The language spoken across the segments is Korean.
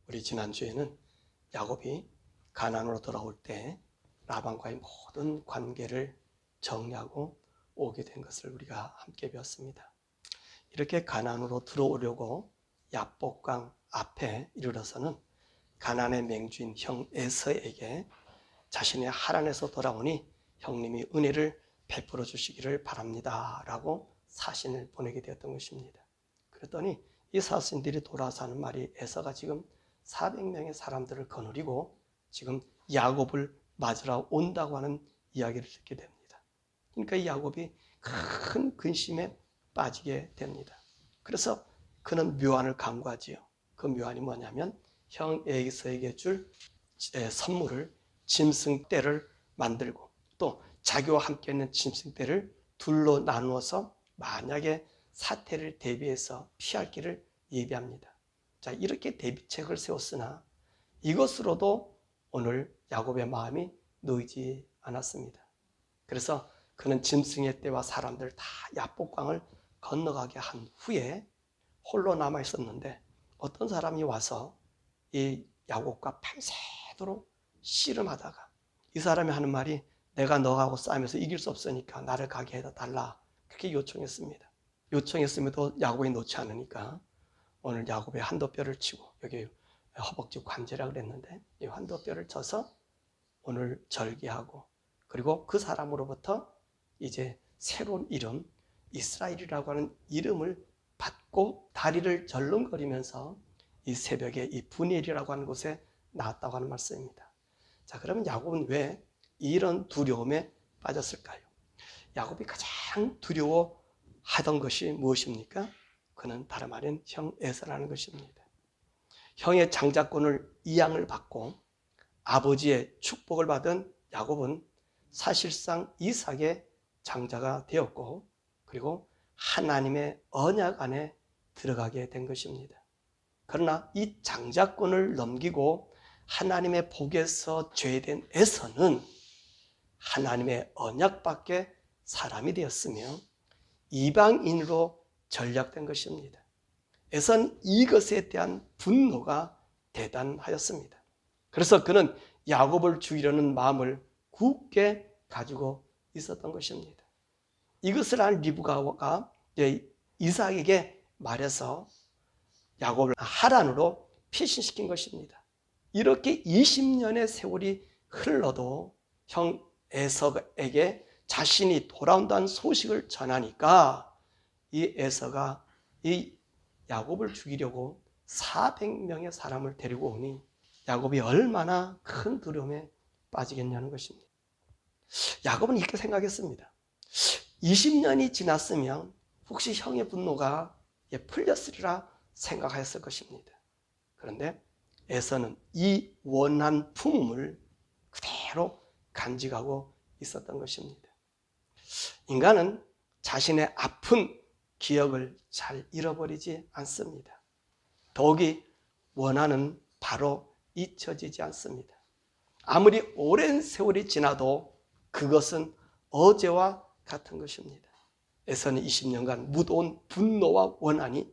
우리 지난주에는 야곱이 가나안으로 돌아올 때 라반과의 모든 관계를 정리하고 오게 된 것을 우리가 함께 배웠습니다. 이렇게 가나안으로 들어오려고 야복강 앞에 이르러서는 가나안의 맹주인 형 에서에게 자신의 하란에서 돌아오니 형님이 은혜를 베풀어 주시기를 바랍니다 라고 사신을 보내게 되었던 것입니다. 그랬더니 이 사신들이 돌아와서 하는 말이 에서가 지금 400명의 사람들을 거느리고 지금 야곱을 맞으러 온다고 하는 이야기를 듣게 됩니다. 그러니까 이 야곱이 큰 근심에 빠지게 됩니다. 그래서 그는 묘안을 강구하지요. 그 묘안이 뭐냐면 형 에서에게 줄 선물을 짐승떼를 만들고 또 자기와 함께 있는 짐승떼를 둘로 나누어서 만약에 사태를 대비해서 피할 길을 예비합니다. 자, 이렇게 대비책을 세웠으나 이것으로도 오늘 야곱의 마음이 놓이지 않았습니다. 그래서 그는 짐승의 떼와 사람들 다 야복강을 건너가게 한 후에 홀로 남아 있었는데 어떤 사람이 와서 이 야곱과 밤새도록 씨름하다가 이 사람이 하는 말이 내가 너하고 싸우면서 이길 수 없으니까 나를 가게 해달라 그렇게 요청했습니다. 요청했음에도 야곱이 놓지 않으니까 오늘 야곱의 한도뼈를 치고 여기 허벅지 관제라 그랬는데 이 한도뼈를 쳐서 오늘 절기하고 그리고 그 사람으로부터 이제 새로운 이름 이스라엘이라고 하는 이름을 받고 다리를 절름거리면서 이 새벽에 이 분엘이라고 하는 곳에 나왔다고 하는 말씀입니다. 자, 그러면 야곱은 왜 이런 두려움에 빠졌을까요? 야곱이 가장 두려워하던 것이 무엇입니까? 그는 다름 아닌 형 에서라는 것입니다. 형의 장자권을 이양을 받고 아버지의 축복을 받은 야곱은 사실상 이삭의 장자가 되었고 그리고 하나님의 언약 안에 들어가게 된 것입니다. 그러나 이 장자권을 넘기고 하나님의 복에서 죄된 에서는 하나님의 언약 밖에 사람이 되었으며 이방인으로 전락된 것입니다. 에서는 이것에 대한 분노가 대단하였습니다. 그래서 그는 야곱을 죽이려는 마음을 굳게 가지고 있었던 것입니다. 이것을 한 리브가가 이삭에게 말해서 야곱을 하란으로 피신시킨 것입니다. 이렇게 20년의 세월이 흘러도 형 에서에게 자신이 돌아온다는 소식을 전하니까 이 에서가 이 야곱을 죽이려고 400명의 사람을 데리고 오니 야곱이 얼마나 큰 두려움에 빠지겠냐는 것입니다. 야곱은 이렇게 생각했습니다. 20년이 지났으면 혹시 형의 분노가 풀렸으리라 생각하였을 것입니다. 그런데 에서는 이 원한 품을 그대로 간직하고 있었던 것입니다. 인간은 자신의 아픈 기억을 잘 잃어버리지 않습니다. 더욱이 원한은 바로 잊혀지지 않습니다. 아무리 오랜 세월이 지나도 그것은 어제와 같은 것입니다. 에서는 20년간 묻어온 분노와 원한이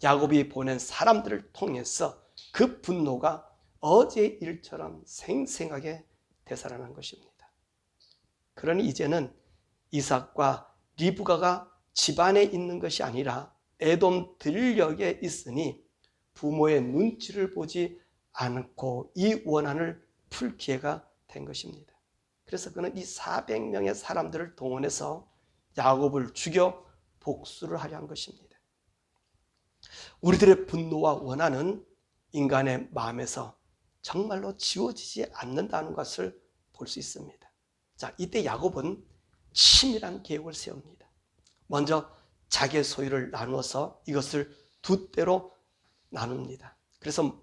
야곱이 보낸 사람들을 통해서 그 분노가 어제의 일처럼 생생하게 되살아난 것입니다. 그러니 이제는 이삭과 리브가가 집안에 있는 것이 아니라 에돔 들녘에 있으니 부모의 눈치를 보지 않고 이 원한을 풀 기회가 된 것입니다. 그래서 그는 이 400명의 사람들을 동원해서 야곱을 죽여 복수를 하려 한 것입니다. 우리들의 분노와 원한은 인간의 마음에서 정말로 지워지지 않는다는 것을 볼 수 있습니다. 자, 이때 야곱은 치밀한 계획을 세웁니다. 먼저 자기의 소유를 나누어서 이것을 두 떼로 나눕니다. 그래서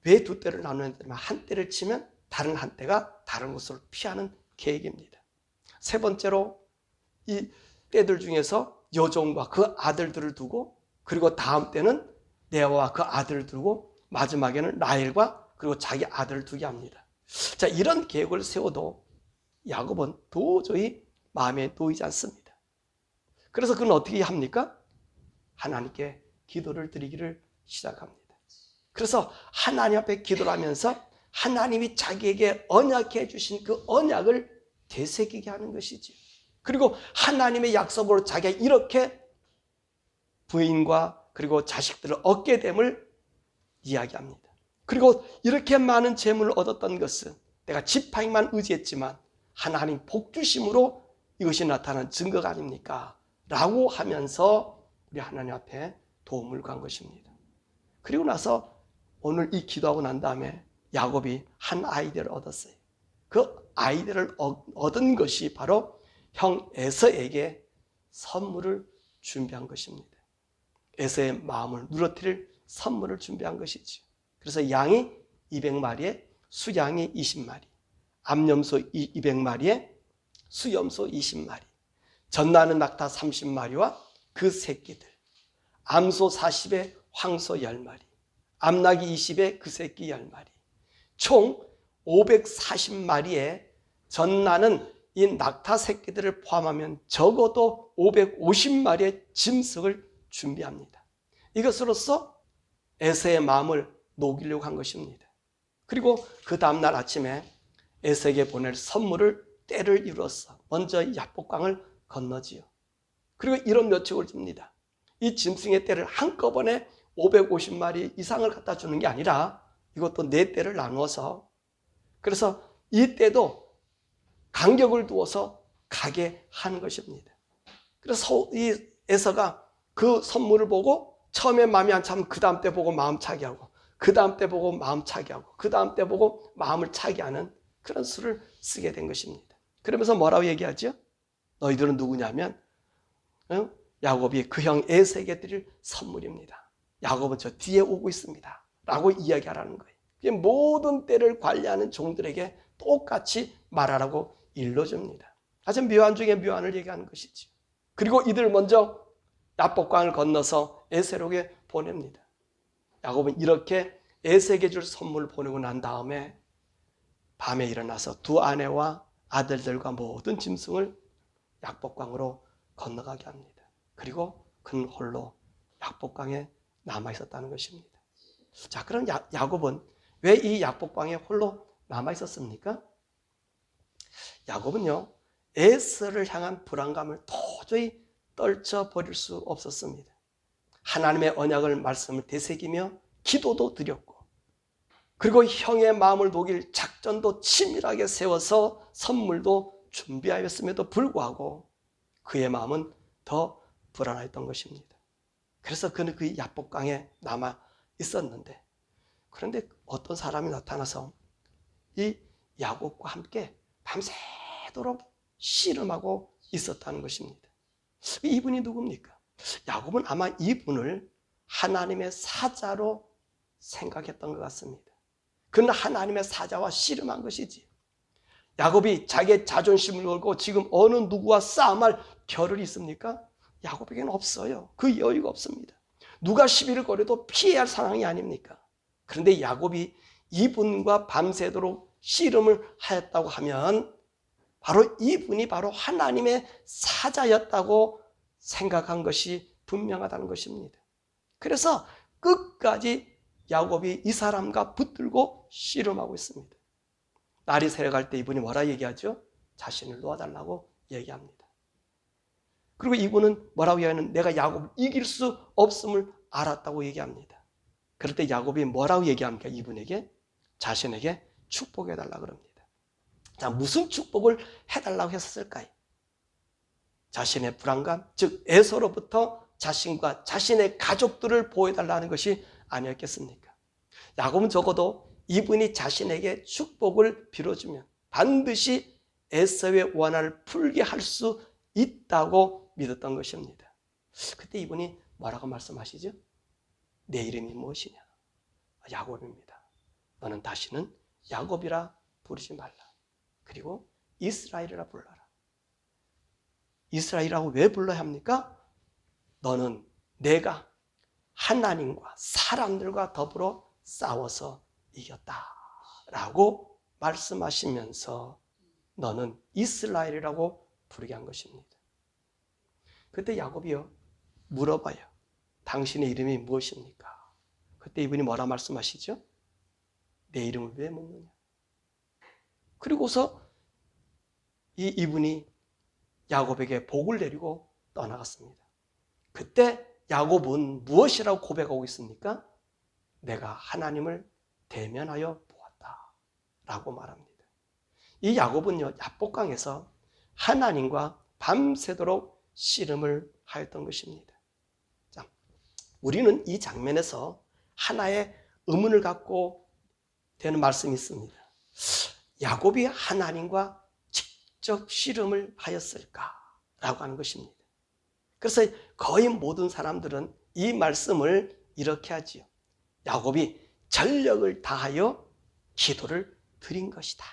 왜 두 떼를 나누냐면 한 떼를 치면 다른 한 떼가 다른 곳으로 피하는 계획입니다. 세 번째로 이 떼들 중에서 여종과 그 아들들을 두고 그리고 다음 때는 레아와 그 아들을 두고 마지막에는 라헬과 그리고 자기 아들을 두게 합니다. 자, 이런 계획을 세워도 야곱은 도저히 마음에 놓이지 않습니다. 그래서 그는 어떻게 합니까? 하나님께 기도를 드리기를 시작합니다. 그래서 하나님 앞에 기도를 하면서 하나님이 자기에게 언약해 주신 그 언약을 되새기게 하는 것이지. 그리고 하나님의 약속으로 자기가 이렇게 부인과 그리고 자식들을 얻게 됨을 이야기합니다. 그리고 이렇게 많은 재물을 얻었던 것은 내가 지팡이만 의지했지만 하나님 복주심으로 이것이 나타난 증거가 아닙니까? 라고 하면서 우리 하나님 앞에 도움을 구한 것입니다. 그리고 나서 오늘 이 기도하고 난 다음에 야곱이 한 아이디어를 얻었어요. 그 아이디어를 얻은 것이 바로 형 에서에게 선물을 준비한 것입니다. 에서의 마음을 누러뜨릴 선물을 준비한 것이죠. 그래서 양이 200마리에 수양이 20마리, 암염소 200마리에 수염소 20마리, 젖나는 낙타 30마리와 그 새끼들, 암소 40에 황소 10마리, 암낙이 20에 그 새끼 10마리, 총 540마리에 젖나는 이 낙타 새끼들을 포함하면 적어도 550마리의 짐승을 준비합니다. 이것으로써 에서의 마음을 녹이려고 한 것입니다. 그리고 그 다음날 아침에 에서에게 보낼 선물을 때를 이루어서 먼저 야복강을 건너지요. 그리고 이런 묘책을 줍니다. 이 짐승의 때를 한꺼번에 550마리 이상을 갖다 주는 게 아니라 이것도 4때를 나누어서, 그래서 이 때도 간격을 두어서 가게 하는 것입니다. 그래서 이 에서가 그 선물을 보고 처음에 마음이 안 차면 그 다음 때 보고 마음 차게 하고, 그 다음 때 보고 마음 차게 하고, 그 다음 때 보고 마음을 차게 하는 그런 수를 쓰게 된 것입니다. 그러면서 뭐라고 얘기하죠? 너희들은 누구냐면 야곱이 그 형 에서에게 드릴 선물입니다. 야곱은 저 뒤에 오고 있습니다 라고 이야기하라는 거예요. 모든 때를 관리하는 종들에게 똑같이 말하라고 일러줍니다. 아주 묘한 중에 묘한을 얘기하는 것이죠. 그리고 이들 먼저 야복강을 건너서 에서에게 보냅니다. 야곱은 이렇게 에서에게 줄 선물을 보내고 난 다음에 밤에 일어나서 두 아내와 아들들과 모든 짐승을 야복강으로 건너가게 합니다. 그리고 그는 홀로 야복강에 남아 있었다는 것입니다. 자, 그럼 야곱은 왜 이 야복강에 홀로 남아 있었습니까? 야곱은요, 에서를 향한 불안감을 도저히 떨쳐버릴 수 없었습니다. 하나님의 언약을 말씀을 되새기며 기도도 드렸고, 그리고 형의 마음을 녹일 작전도 치밀하게 세워서 선물도 준비하였음에도 불구하고 그의 마음은 더 불안했던 것입니다. 그래서 그는 그 야복강에 남아 있었는데, 그런데 어떤 사람이 나타나서 이 야곱과 함께 밤새도록 씨름하고 있었다는 것입니다. 이분이 누굽니까? 야곱은 아마 이분을 하나님의 사자로 생각했던 것 같습니다. 그는 하나님의 사자와 씨름한 것이지. 야곱이 자기의 자존심을 걸고 지금 어느 누구와 싸움할 겨를이 있습니까? 야곱에게는 없어요. 그 여유가 없습니다. 누가 시비를 걸어도 피해야 할 상황이 아닙니까? 그런데 야곱이 이분과 밤새도록 씨름을 하였다고 하면 바로 이분이 바로 하나님의 사자였다고 생각한 것이 분명하다는 것입니다. 그래서 끝까지 야곱이 이 사람과 붙들고 씨름하고 있습니다. 날이 새려갈 때 이분이 뭐라 얘기하죠? 자신을 놓아달라고 얘기합니다. 그리고 이분은 뭐라고 얘기하는? 내가 야곱을 이길 수 없음을 알았다고 얘기합니다. 그럴 때 야곱이 뭐라고 얘기합니까? 이분에게 자신에게 축복해달라고 그럽니다. 자, 무슨 축복을 해달라고 했었을까요? 자신의 불안감, 즉 에서로부터 자신과 자신의 가족들을 보호해달라는 것이 아니었겠습니까? 야곱은 적어도 이분이 자신에게 축복을 빌어주면 반드시 에서의 원한을 풀게 할 수 있다고 믿었던 것입니다. 그때 이분이 뭐라고 말씀하시죠? 내 이름이 무엇이냐? 야곱입니다. 너는 다시는 야곱이라 부르지 말라. 그리고 이스라엘이라 불러라. 이스라엘이라고 왜 불러야 합니까? 너는 내가 하나님과 사람들과 더불어 싸워서 이겼다 라고 말씀하시면서 너는 이스라엘이라고 부르게 한 것입니다. 그때 야곱이요 물어봐요. 당신의 이름이 무엇입니까? 그때 이분이 뭐라 말씀하시죠? 내 이름을 왜 묻느냐? 그리고서 이분이 야곱에게 복을 내리고 떠나갔습니다. 그때 야곱은 무엇이라고 고백하고 있습니까? 내가 하나님을 대면하여 보았다 라고 말합니다. 이 야곱은요, 야복강에서 하나님과 밤새도록 씨름을 하였던 것입니다. 자, 우리는 이 장면에서 하나의 의문을 갖고 되는 말씀이 있습니다. 야곱이 하나님과 직접 씨름을 하였을까라고 하는 것입니다. 그래서 거의 모든 사람들은 이 말씀을 이렇게 하지요. 야곱이 전력을 다하여 기도를 드린 것이다.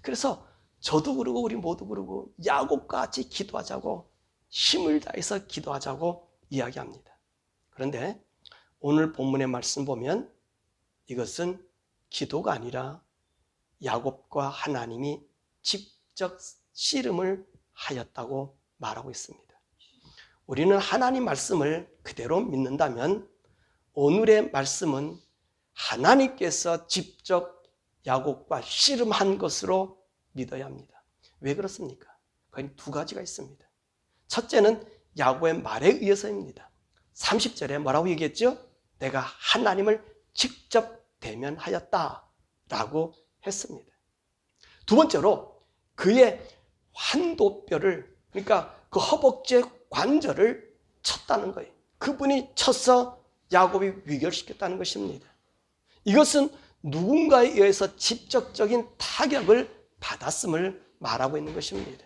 그래서 저도 그러고 우리 모두 그러고 야곱과 같이 기도하자고 힘을 다해서 기도하자고 이야기합니다. 그런데 오늘 본문의 말씀 보면 이것은 기도가 아니라 야곱과 하나님이 직접 씨름을 하였다고 말하고 있습니다. 우리는 하나님 말씀을 그대로 믿는다면 오늘의 말씀은 하나님께서 직접 야곱과 씨름한 것으로 믿어야 합니다. 왜 그렇습니까? 거의 두 가지가 있습니다. 첫째는 야곱의 말에 의해서입니다. 30절에 뭐라고 얘기했죠? 내가 하나님을 직접 대면하였다 라고 했습니다. 두 번째로 그의 환도뼈를, 그러니까 그 허벅지의 관절을 쳤다는 거예요. 그분이 쳐서 야곱이 위결시켰다는 것입니다. 이것은 누군가에 의해서 직접적인 타격을 받았음을 말하고 있는 것입니다.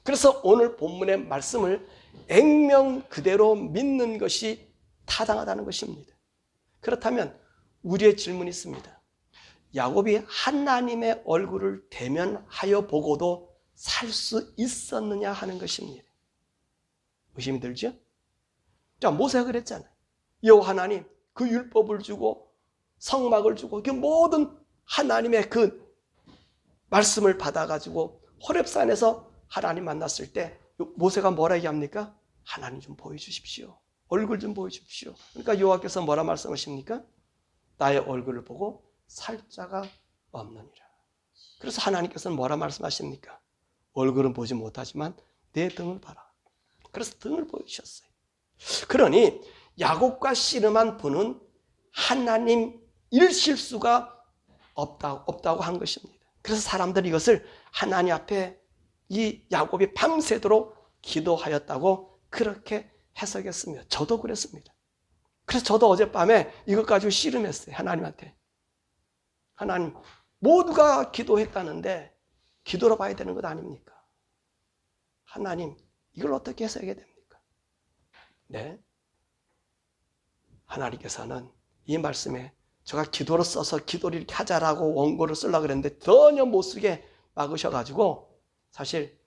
그래서 오늘 본문의 말씀을 액면 그대로 믿는 것이 타당하다는 것입니다. 그렇다면 우리의 질문이 있습니다. 야곱이 하나님의 얼굴을 대면하여 보고도 살 수 있었느냐 하는 것입니다. 의심이 들죠? 자, 모세가 그랬잖아요. 여호와 하나님 그 율법을 주고 성막을 주고 그 모든 하나님의 그 말씀을 받아가지고 호렙산에서 하나님 만났을 때 모세가 뭐라 얘기합니까? 하나님 좀 보여주십시오. 얼굴 좀 보여주십시오. 그러니까 여호와께서 뭐라 말씀하십니까? 나의 얼굴을 보고 살 자가 없느니라. 그래서 하나님께서는 뭐라 말씀하십니까? 얼굴은 보지 못하지만 내 등을 봐라. 그래서 등을 보여주셨어요. 그러니 야곱과 씨름한 분은 하나님일 수가 없다고 한 것입니다. 그래서 사람들이 이것을 하나님 앞에 이 야곱이 밤새도록 기도하였다고 그렇게 해석했습니다. 저도 그랬습니다. 그래서 저도 어젯밤에 이것 가지고 씨름했어요. 하나님한테. 하나님, 모두가 기도했다는데 기도로 봐야 되는 것 아닙니까? 하나님, 이걸 어떻게 해석해야 됩니까? 네. 하나님께서는 이 말씀에 제가 기도로 써서 기도를 이렇게 하자라고 원고를 쓰려고 그랬는데 전혀 못 쓰게 막으셔가지고 사실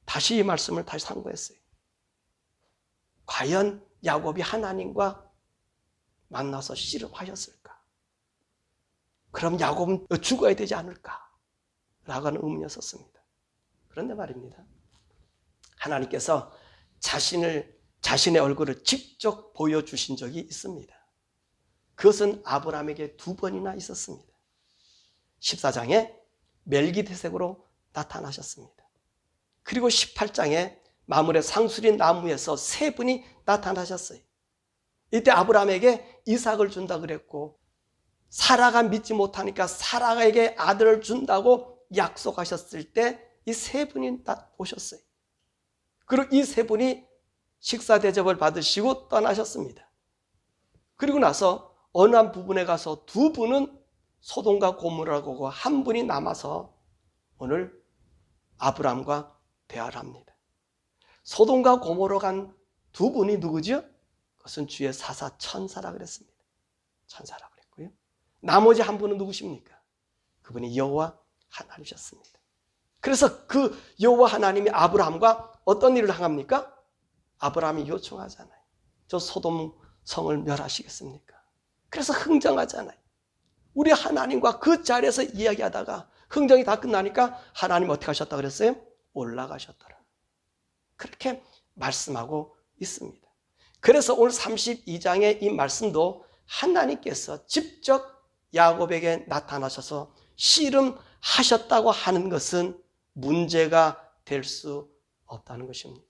다시 이 말씀을 다시 상고했어요. 과연 야곱이 하나님과 만나서 씨름하셨을까? 그럼 야곱은 죽어야 되지 않을까? 라고 하는 의문이었습니다. 그런데 말입니다. 하나님께서 자신의 얼굴을 직접 보여주신 적이 있습니다. 그것은 아브라함에게 2번이나 있었습니다. 14장에 멜기세덱으로 나타나셨습니다. 그리고 18장에 마물의 상수리 나무에서 3분이 나타나셨어요. 이때 아브라함에게 이삭을 준다 그랬고 사라가 믿지 못하니까 사라에게 아들을 준다고 약속하셨을 때 이 3분이 오셨어요. 그리고 이 3분이 식사 대접을 받으시고 떠나셨습니다. 그리고 나서 어느 한 부분에 가서 2분은 소돔과 고모라고 하고 1분이 남아서 오늘 아브라함과 대화를 합니다. 소돔과 고모로 간 2분이 누구죠? 그것은 주의 사사 천사라 그랬습니다. 천사라 그랬고요. 나머지 1분은 누구십니까? 그분이 여호와 하나님이셨습니다. 그래서 그 여호와 하나님이 아브라함과 어떤 일을 행합니까? 아브라함이 요청하잖아요. 저 소돔 성을 멸하시겠습니까? 그래서 흥정하잖아요. 우리 하나님과 그 자리에서 이야기하다가 흥정이 다 끝나니까 하나님 어떻게 하셨다 그랬어요? 올라가셨더라. 그렇게 말씀하고 있습니다. 그래서 오늘 32장의 이 말씀도 하나님께서 직접 야곱에게 나타나셔서 씨름하셨다고 하는 것은 문제가 될 수 없다는 것입니다.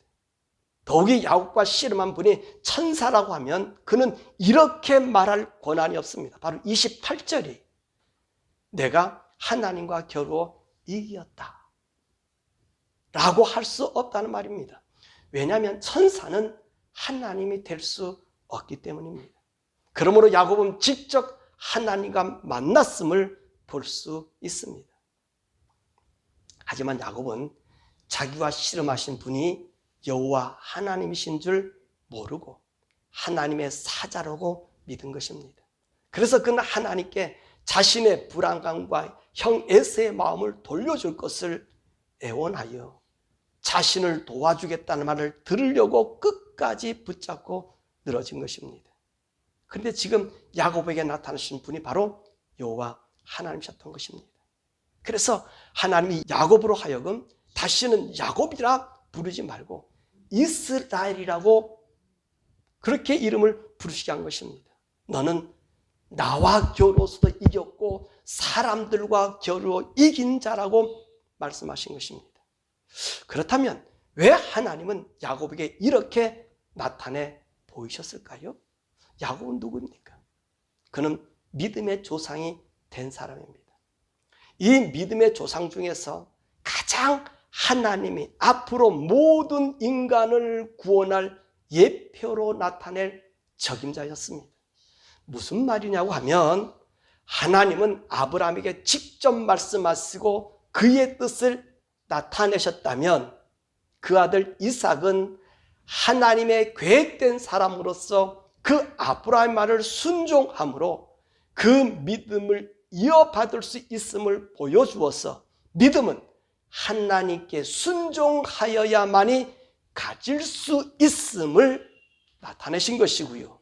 더욱이 야곱과 씨름한 분이 천사라고 하면 그는 이렇게 말할 권한이 없습니다. 바로 28절이 내가 하나님과 겨루어 이겼다 라고 할 수 없다는 말입니다. 왜냐하면 천사는 하나님이 될 수 없기 때문입니다. 그러므로 야곱은 직접 하나님과 만났음을 볼 수 있습니다. 하지만 야곱은 자기와 씨름하신 분이 여호와 하나님이신 줄 모르고 하나님의 사자라고 믿은 것입니다. 그래서 그는 하나님께 자신의 불안감과 형 에서의 마음을 돌려줄 것을 애원하여 자신을 도와주겠다는 말을 들으려고 끝까지 붙잡고 늘어진 것입니다. 그런데 지금 야곱에게 나타나신 분이 바로 여호와 하나님이셨던 것입니다. 그래서 하나님이 야곱으로 하여금 다시는 야곱이라 부르지 말고 이스라엘이라고 그렇게 이름을 부르시게 한 것입니다. 너는 나와 겨루어서도 이겼고 사람들과 겨루어 이긴 자라고 말씀하신 것입니다. 그렇다면 왜 하나님은 야곱에게 이렇게 나타내 보이셨을까요? 야곱은 누구입니까? 그는 믿음의 조상이 된 사람입니다. 이 믿음의 조상 중에서 가장 하나님이 앞으로 모든 인간을 구원할 예표로 나타낼 적임자였습니다. 무슨 말이냐고 하면 하나님은 아브라함에게 직접 말씀하시고 그의 뜻을 나타내셨다면 그 아들 이삭은 하나님의 계획된 사람으로서 그 아브라함의 말을 순종함으로 그 믿음을 이어받을 수 있음을 보여주어서 믿음은 하나님께 순종하여야만이 가질 수 있음을 나타내신 것이고요.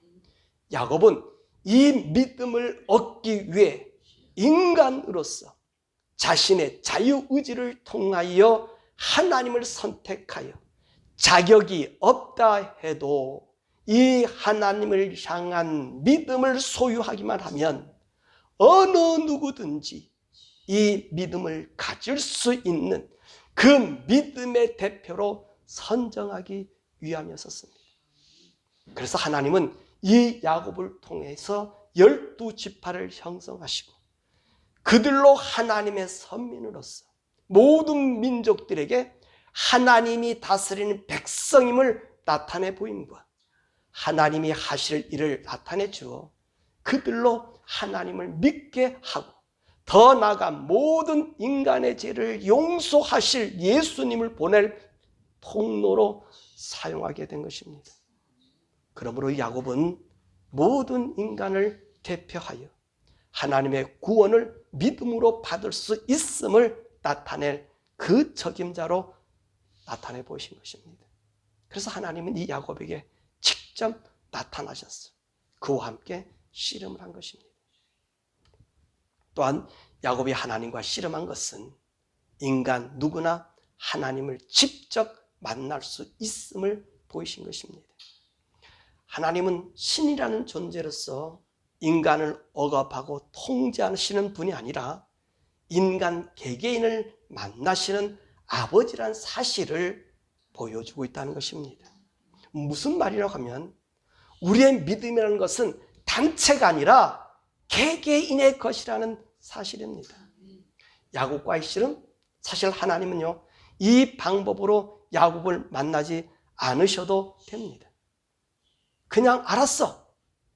야곱은 이 믿음을 얻기 위해 인간으로서 자신의 자유의지를 통하여 하나님을 선택하여 자격이 없다 해도 이 하나님을 향한 믿음을 소유하기만 하면 어느 누구든지 이 믿음을 가질 수 있는 그 믿음의 대표로 선정하기 위함이었습니다. 그래서 하나님은 이 야곱을 통해서 12지파를 형성하시고 그들로 하나님의 선민으로서 모든 민족들에게 하나님이 다스리는 백성임을 나타내 보임과 하나님이 하실 일을 나타내 주어 그들로 하나님을 믿게 하고 더 나아가 모든 인간의 죄를 용서하실 예수님을 보낼 통로로 사용하게 된 것입니다. 그러므로 야곱은 모든 인간을 대표하여 하나님의 구원을 믿음으로 받을 수 있음을 나타낼 그 적임자로 나타내 보이신 것입니다. 그래서 하나님은 이 야곱에게 직접 나타나셨어요. 그와 함께 씨름을 한 것입니다. 또한 야곱이 하나님과 씨름한 것은 인간 누구나 하나님을 직접 만날 수 있음을 보이신 것입니다. 하나님은 신이라는 존재로서 인간을 억압하고 통제하시는 분이 아니라 인간 개개인을 만나시는 아버지란 사실을 보여주고 있다는 것입니다. 무슨 말이라고 하면 우리의 믿음이라는 것은 단체가 아니라 개개인의 것이라는 사실입니다. 야곱과의 씨름, 사실 하나님은요 이 방법으로 야곱을 만나지 않으셔도 됩니다. 그냥 알았어,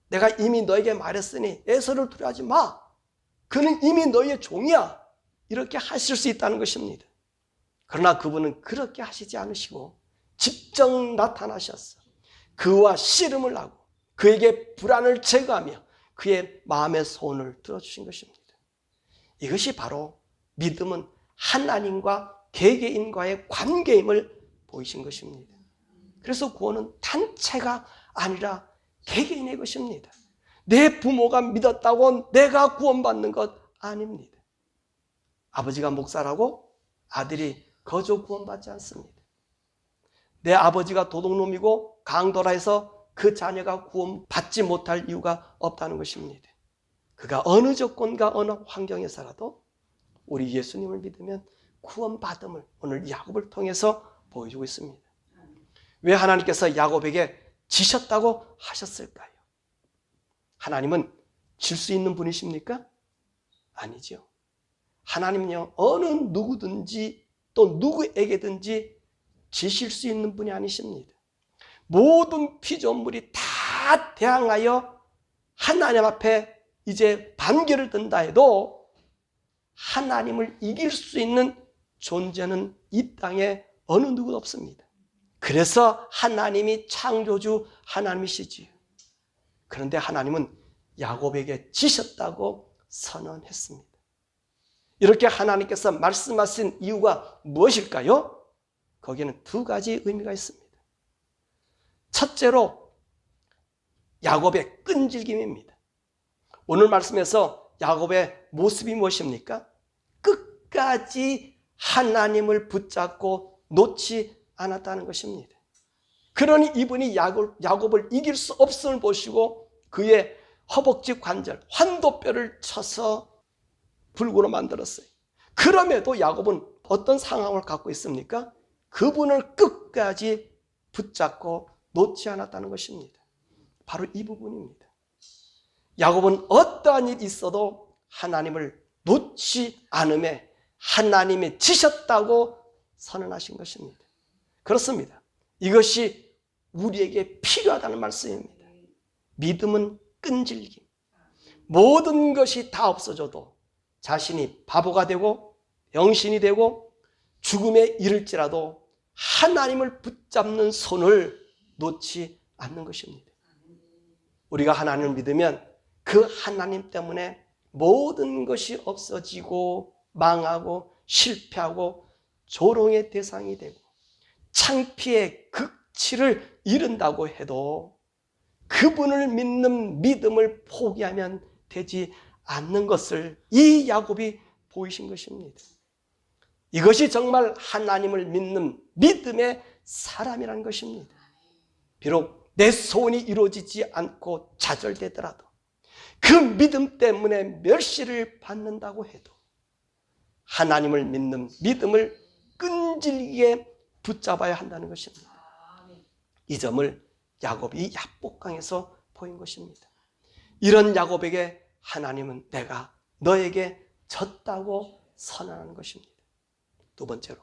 내가 이미 너에게 말했으니 에서를 두려워하지 마, 그는 이미 너의 종이야, 이렇게 하실 수 있다는 것입니다. 그러나 그분은 그렇게 하시지 않으시고 직접 나타나셨어. 그와 씨름을 하고 그에게 불안을 제거하며 그의 마음의 소원을 들어주신 것입니다. 이것이 바로 믿음은 하나님과 개개인과의 관계임을 보이신 것입니다. 그래서 구원은 단체가 아니라 개개인의 것입니다. 내 부모가 믿었다고 내가 구원받는 것 아닙니다. 아버지가 목사라고 아들이 거저 구원받지 않습니다. 내 아버지가 도둑놈이고 강도라 해서 그 자녀가 구원받지 못할 이유가 없다는 것입니다. 그가 어느 조건과 어느 환경에 살아도 우리 예수님을 믿으면 구원받음을 오늘 야곱을 통해서 보여주고 있습니다. 왜 하나님께서 야곱에게 지셨다고 하셨을까요? 하나님은 질 수 있는 분이십니까? 아니죠. 하나님은요, 어느 누구든지 또 누구에게든지 지실 수 있는 분이 아니십니다. 모든 피조물이 다 대항하여 하나님 앞에 이제 반결을 든다 해도 하나님을 이길 수 있는 존재는 이 땅에 어느 누구도 없습니다. 그래서 하나님이 창조주 하나님이시지요. 그런데 하나님은 야곱에게 지셨다고 선언했습니다. 이렇게 하나님께서 말씀하신 이유가 무엇일까요? 거기에는 두 가지 의미가 있습니다. 첫째로 야곱의 끈질김입니다. 오늘 말씀에서 야곱의 모습이 무엇입니까? 끝까지 하나님을 붙잡고 놓지 않았다는 것입니다. 그러니 이분이 야곱을 이길 수 없음을 보시고 그의 허벅지 관절, 환도뼈를 쳐서 불구로 만들었어요. 그럼에도 야곱은 어떤 상황을 갖고 있습니까? 그분을 끝까지 붙잡고 놓지 않았다는 것입니다. 바로 이 부분입니다. 야곱은 어떠한 일이 있어도 하나님을 놓지 않음에 하나님이 지셨다고 선언하신 것입니다. 그렇습니다. 이것이 우리에게 필요하다는 말씀입니다. 믿음은 끈질김. 모든 것이 다 없어져도 자신이 바보가 되고 병신이 되고 죽음에 이를지라도 하나님을 붙잡는 손을 놓지 않는 것입니다. 우리가 하나님을 믿으면 그 하나님 때문에 모든 것이 없어지고 망하고 실패하고 조롱의 대상이 되고 창피의 극치를 이른다고 해도 그분을 믿는 믿음을 포기하면 되지 않는 것을 이 야곱이 보이신 것입니다. 이것이 정말 하나님을 믿는 믿음의 사람이라는 것입니다. 비록 내 소원이 이루어지지 않고 좌절되더라도 그 믿음 때문에 멸시를 받는다고 해도 하나님을 믿는 믿음을 끈질기게 붙잡아야 한다는 것입니다. 이 점을 야곱이 야복강에서 보인 것입니다. 이런 야곱에게 하나님은 내가 너에게 졌다고 선언하는 것입니다. 두 번째로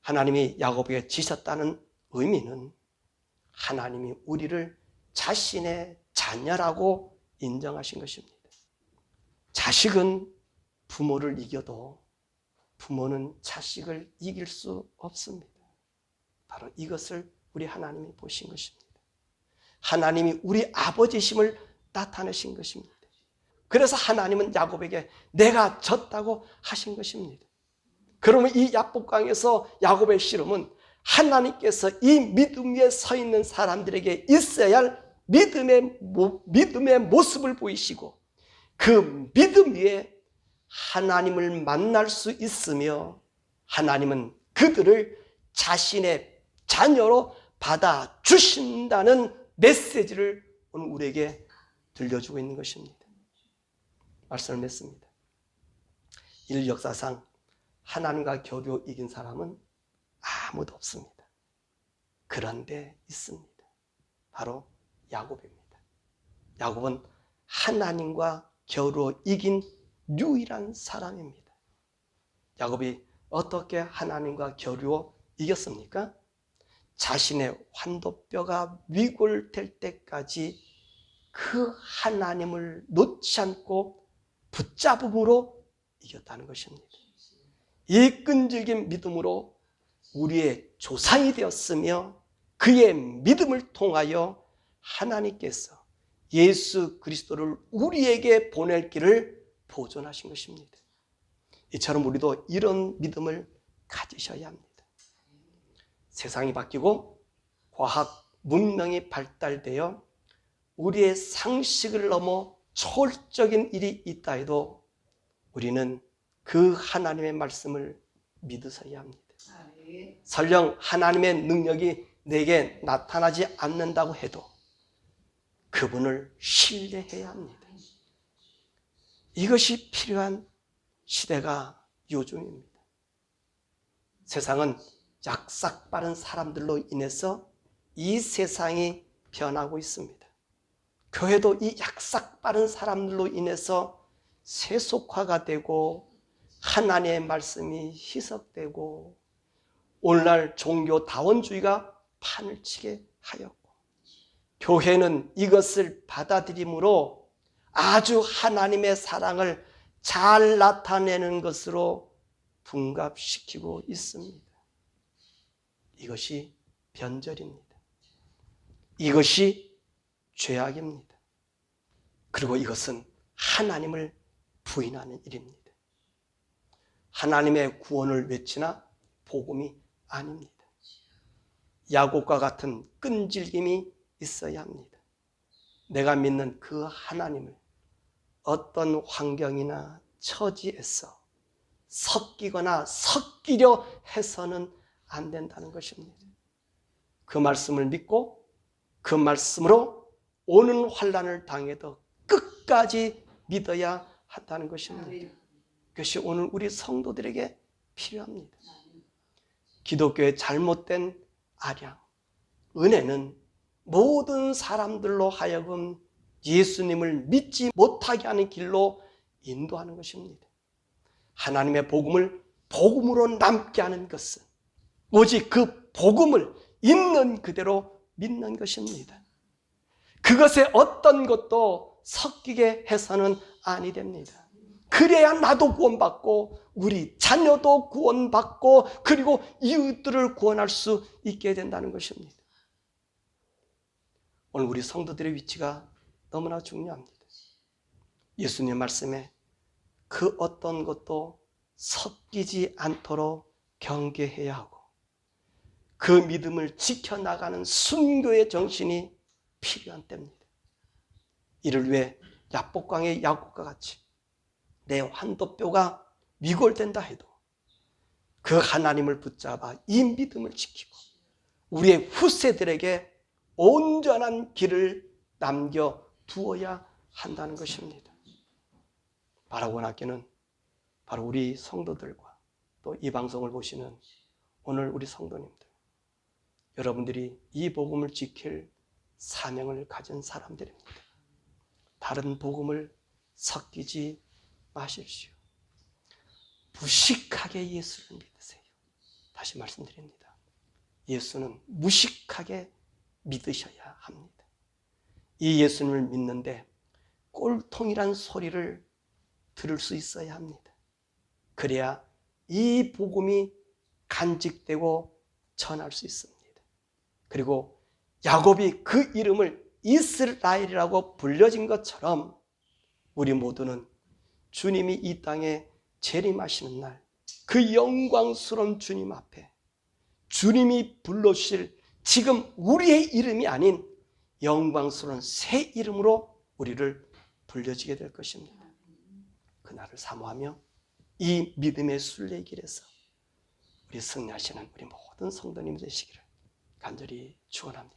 하나님이 야곱에게 지셨다는 의미는 하나님이 우리를 자신의 자녀라고 인정하신 것입니다. 자식은 부모를 이겨도 부모는 자식을 이길 수 없습니다. 바로 이것을 우리 하나님이 보신 것입니다. 하나님이 우리 아버지심을 나타내신 것입니다. 그래서 하나님은 야곱에게 내가 졌다고 하신 것입니다. 그러면 이 야복강에서 야곱의 씨름은 하나님께서 이 믿음 위에 서 있는 사람들에게 있어야 할 믿음의 모습을 보이시고 그 믿음 위에 하나님을 만날 수 있으며 하나님은 그들을 자신의 자녀로 받아주신다는 메시지를 오늘 우리에게 들려주고 있는 것입니다. 말씀을 맺습니다. 인류 역사상 하나님과 교류 이긴 사람은 아무도 없습니다. 그런데 있습니다. 바로 야곱입니다. 야곱은 하나님과 겨루 이긴 유일한 사람입니다. 야곱이 어떻게 하나님과 겨루어 이겼습니까? 자신의 환도뼈가 위골될 때까지 그 하나님을 놓지 않고 붙잡음으로 이겼다는 것입니다. 이 끈질긴 믿음으로 우리의 조상이 되었으며 그의 믿음을 통하여 하나님께서 예수 그리스도를 우리에게 보낼 길을 보존하신 것입니다. 이처럼 우리도 이런 믿음을 가지셔야 합니다. 세상이 바뀌고 과학 문명이 발달되어 우리의 상식을 넘어 초월적인 일이 있다 해도 우리는 그 하나님의 말씀을 믿으셔야 합니다. 설령 하나님의 능력이 내게 나타나지 않는다고 해도 그분을 신뢰해야 합니다. 이것이 필요한 시대가 요즘입니다. 세상은 약삭 빠른 사람들로 인해서 이 세상이 변하고 있습니다. 교회도 이 약삭 빠른 사람들로 인해서 세속화가 되고 하나님의 말씀이 희석되고 오늘날 종교 다원주의가 판을 치게 하였고 교회는 이것을 받아들임으로 아주 하나님의 사랑을 잘 나타내는 것으로 둔갑시키고 있습니다. 이것이 변절입니다. 이것이 죄악입니다. 그리고 이것은 하나님을 부인하는 일입니다. 하나님의 구원을 외치나 복음이 아닙니다. 야곱과 같은 끈질김이 있어야 합니다. 내가 믿는 그 하나님을 어떤 환경이나 처지에서 섞이거나 섞이려 해서는 안 된다는 것입니다. 그 말씀을 믿고 그 말씀으로 오는 환난을 당해도 끝까지 믿어야 한다는 것입니다. 그것이 오늘 우리 성도들에게 필요합니다. 기독교의 잘못된 아량, 은혜는 모든 사람들로 하여금 예수님을 믿지 못하게 하는 길로 인도하는 것입니다. 하나님의 복음을 복음으로 남게 하는 것은 오직 그 복음을 있는 그대로 믿는 것입니다. 그것에 어떤 것도 섞이게 해서는 아니 됩니다. 그래야 나도 구원받고 우리 자녀도 구원받고 그리고 이웃들을 구원할 수 있게 된다는 것입니다. 오늘 우리 성도들의 위치가 너무나 중요합니다. 예수님 말씀에 그 어떤 것도 섞이지 않도록 경계해야 하고 그 믿음을 지켜나가는 순교의 정신이 필요한 때입니다. 이를 위해 야복강의 야곱과 같이 내 환도뼈가 위골된다 해도 그 하나님을 붙잡아 이 믿음을 지키고 우리의 후세들에게 온전한 길을 남겨두어야 한다는 것입니다. 바라고나께는 바로 우리 성도들과 또 이 방송을 보시는 오늘 우리 성도님들, 여러분들이 이 복음을 지킬 사명을 가진 사람들입니다. 다른 복음을 섞이지 마십시오. 무식하게 예수를 믿으세요. 다시 말씀드립니다. 예수는 무식하게 믿으셔야 합니다. 이 예수님을 믿는데 꼴통이란 소리를 들을 수 있어야 합니다. 그래야 이 복음이 간직되고 전할 수 있습니다. 그리고 야곱이 그 이름을 이스라엘이라고 불려진 것처럼 우리 모두는 주님이 이 땅에 재림하시는 날 그 영광스러운 주님 앞에 주님이 불러주실 지금 우리의 이름이 아닌 영광스러운 새 이름으로 우리를 불려지게 될 것입니다. 그날을 사모하며 이 믿음의 순례길에서 우리 승리하시는 우리 모든 성도님 되시기를 간절히 축원합니다.